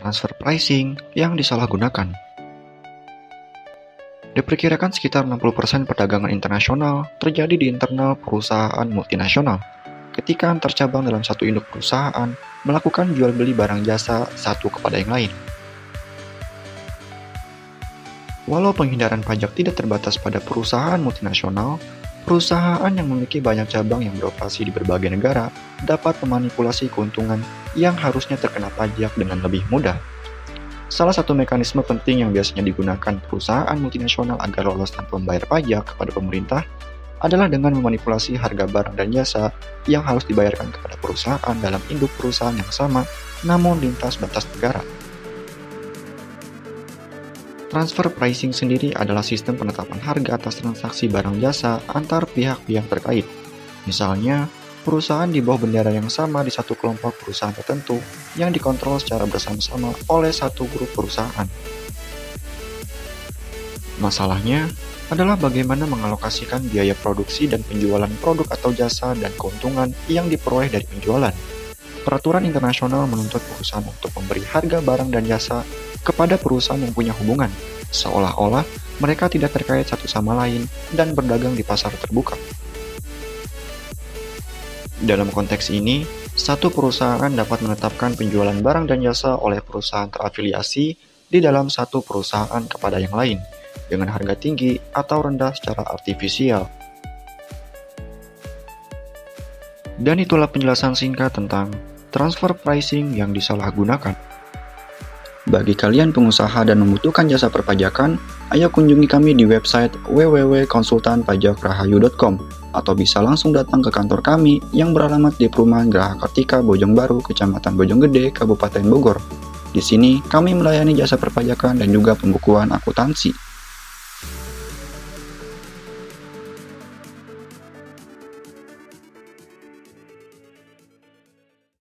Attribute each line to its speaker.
Speaker 1: transfer pricing yang disalahgunakan. Diperkirakan sekitar 60% perdagangan internasional terjadi di internal perusahaan multinasional, ketika antar cabang dalam satu induk perusahaan melakukan jual beli barang jasa satu kepada yang lain. Walau penghindaran pajak tidak terbatas pada perusahaan multinasional, perusahaan yang memiliki banyak cabang yang beroperasi di berbagai negara dapat memanipulasi keuntungan yang harusnya terkena pajak dengan lebih mudah. Salah satu mekanisme penting yang biasanya digunakan perusahaan multinasional agar lolos tanpa membayar pajak kepada pemerintah adalah dengan memanipulasi harga barang dan jasa yang harus dibayarkan kepada perusahaan dalam induk perusahaan yang sama, namun lintas batas negara. Transfer pricing sendiri adalah sistem penetapan harga atas transaksi barang jasa antar pihak-pihak terkait. Misalnya, perusahaan di bawah bendera yang sama di satu kelompok perusahaan tertentu yang dikontrol secara bersama-sama oleh satu grup perusahaan. Masalahnya adalah bagaimana mengalokasikan biaya produksi dan penjualan produk atau jasa dan keuntungan yang diperoleh dari penjualan. Peraturan internasional menuntut perusahaan untuk memberi harga barang dan jasa kepada perusahaan yang punya hubungan, seolah-olah mereka tidak terkait satu sama lain dan berdagang di pasar terbuka. Dalam konteks ini, satu perusahaan dapat menetapkan penjualan barang dan jasa oleh perusahaan terafiliasi di dalam satu perusahaan kepada yang lain, dengan harga tinggi atau rendah secara artifisial. Dan itulah penjelasan singkat tentang transfer pricing yang disalahgunakan. Bagi kalian pengusaha dan membutuhkan jasa perpajakan, ayo kunjungi kami di website www.konsultanpajakrahayu.com atau bisa langsung datang ke kantor kami yang beralamat di Perumahan Geraha Kartika, Bojongbaaru, Kecamatan Bojonggede, Kabupaten Bogor. Di sini, kami melayani jasa perpajakan dan juga pembukuan akuntansi.